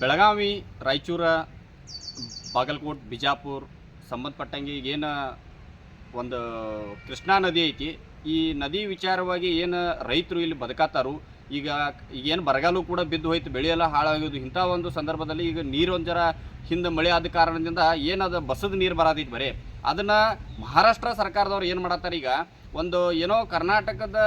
ಬೆಳಗಾವಿ, ರಾಯಚೂರ, ಬಾಗಲಕೋಟ್, ಬಿಜಾಪುರ ಸಂಬಂಧಪಟ್ಟಂಗೆ ಏನು ಒಂದು ಕೃಷ್ಣಾ ನದಿ ಐತಿ. ಈ ನದಿ ವಿಚಾರವಾಗಿ ಏನು ರೈತರು ಇಲ್ಲಿ ಬದುಕಾತಾರು. ಈಗ ಏನು ಬರಗಾಲು ಕೂಡ ಬಿದ್ದು ಹೋಯ್ತು, ಬೆಳೆಯೆಲ್ಲ ಹಾಳಾಗೋದು. ಇಂಥ ಒಂದು ಸಂದರ್ಭದಲ್ಲಿ ಈಗ ನೀರು ಒಂದು ಜರ ಹಿಂದೆ ಮಳೆ ಆದ ಕಾರಣದಿಂದ ಏನದು ಬಸದ ನೀರು ಬರತೈತಿ ಬರೀ. ಅದನ್ನು ಮಹಾರಾಷ್ಟ್ರ ಸರ್ಕಾರದವ್ರು ಏನು ಮಾಡತ್ತಾರೆ, ಈಗ ಒಂದು ಏನೋ ಕರ್ನಾಟಕದ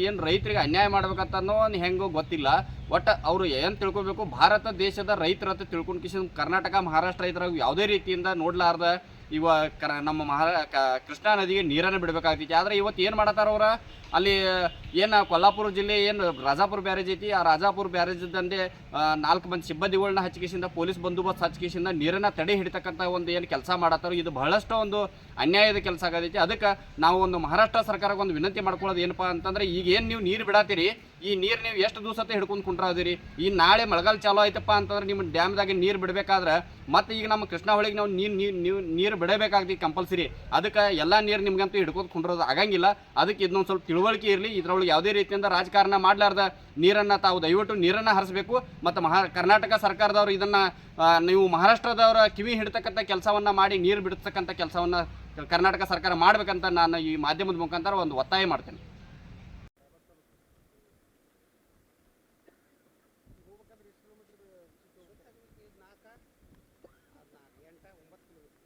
ಏನು ರೈತರಿಗೆ ಅನ್ಯಾಯ ಮಾಡ್ಬೇಕಂತನೋ ಹೆಂಗೋ ಗೊತ್ತಿಲ್ಲ. ಒಟ್ಟು ಅವರು ಏನು ತಿಳ್ಕೊಬೇಕು, ಭಾರತ ದೇಶದ ರೈತರ ತಿಳ್ಕೊಂಡು ಕಿಶನ್ ಕರ್ನಾಟಕ ಮಹಾರಾಷ್ಟ್ರ ರೈತರ ಯಾವುದೇ ರೀತಿಯಿಂದ ನೋಡ್ಲಾರ್ದ ಇವ ನಮ್ಮ ಕೃಷ್ಣಾ ನದಿಗೆ ನೀರನ್ನು ಬಿಡಬೇಕಾಗ್ತೈತಿ. ಆದರೆ ಇವತ್ತು ಏನು ಮಾಡತ್ತಾರ ಅವ್ರ, ಅಲ್ಲಿ ಏನು ಕೊಲ್ಲಾಪುರ ಜಿಲ್ಲೆ ಏನು ರಾಜಾಪುರ ಬ್ಯಾರೇಜ್ ಐತಿ, ಆ ರಾಜಾಪುರ ಬ್ಯಾರೇಜ್ದಂದೆ 4 ಮಂದಿ ಸಿಬ್ಬಂದಿಗಳನ್ನ ಹಚ್ಚಿಕೆಸಿಂದ, ಪೊಲೀಸ್ ಬಂದೋಬಸ್ತ್ ಹಚ್ಚಿಕೆಸಿಂದ ನೀರನ್ನು ತಡೆ ಹಿಡಿತಕ್ಕಂಥ ಒಂದು ಏನು ಕೆಲಸ ಮಾಡತ್ತಾರೋ ಇದು ಬಹಳಷ್ಟು ಒಂದು ಅನ್ಯಾಯದ ಕೆಲಸ ಆಗತೈತಿ. ಅದಕ್ಕೆ ನಾವು ಒಂದು ಮಹಾರಾಷ್ಟ್ರ ಸರ್ಕಾರಕ್ಕೆ ಒಂದು ವಿನಂತಿ ಮಾಡ್ಕೊಳ್ಳೋದು ಏನಪ್ಪ ಅಂತಂದ್ರೆ, ಈಗ ಏನು ನೀವು ನೀರು ಬಿಡಾತೀರಿ, ಈ ನೀರು ನೀವು ಎಷ್ಟು ದಿವಸത്തെ ಹಿಡ್ಕೊಂಡು ಕುಂಟ್ರಾದಿರಿ. ಈ ನಾಳೆ ಮಳೆಗಾಲ ಚಾಲೂ ಆಯ್ತಪ್ಪ ಅಂತಂದ್ರೆ ನಿಮ್ಮ ಡ್ಯಾಮ್ದಾಗೆ ನೀರು ಬಿಡಬೇಕಾದ್ರೆ ಮತ್ತೆ ಈಗ ನಮ್ಮ ಕೃಷ್ಣಾ ಹೊಳೆಗೆ ನಾವು ನೀರು ಬಿಡಬೇಕಾಗ್ತೈತಿ ಕಂಪಲ್ಸರಿ. ಅದಕ್ಕೆ ಎಲ್ಲ ನೀರು ನಿಮ್ಗಂತೂ ಹಿಡ್ಕೊಂಡು ಕುಂಡ್ರೋದು ಆಗಂಗಿಲ್ಲ. ಅದಕ್ಕೆ ಇದನ್ನೊಂದು ಸ್ವಲ್ಪ ತಿಳುವಳಿಕೆ ಇರಲಿ. ಇದರೊಳಗೆ ಯಾವುದೇ ರೀತಿಯಿಂದ ರಾಜಕಾರಣ ಮಾಡಲಾರ್ದ ನೀರನ್ನು ತಾವು ದಯವಿಟ್ಟು ನೀರನ್ನು ಹರಿಸಬೇಕು. ಮತ್ತು ಕರ್ನಾಟಕ ಸರ್ಕಾರದವರು ಇದನ್ನು ನೀವು ಮಹಾರಾಷ್ಟ್ರದವರ ಕಿವಿ ಹಿಡ್ತಕ್ಕಂಥ ಕೆಲಸವನ್ನು ಮಾಡಿ ನೀರು ಬಿಡ್ತಕ್ಕಂಥ ಕೆಲಸವನ್ನು ಕರ್ನಾಟಕ ಸರ್ಕಾರ ಮಾಡಬೇಕಂತ ನಾನು ಈ ಮಾಧ್ಯಮದ ಮುಖಾಂತರ ಒಂದು ಒತ್ತಾಯ ಮಾಡ್ತೇನೆ. ಹೋಗ್ಬೇಕಂದ್ರೆ ಎಷ್ಟು ಕಿಲೋಮೀಟರ್ 4 8 9 ಕಿಲೋಮೀಟರ್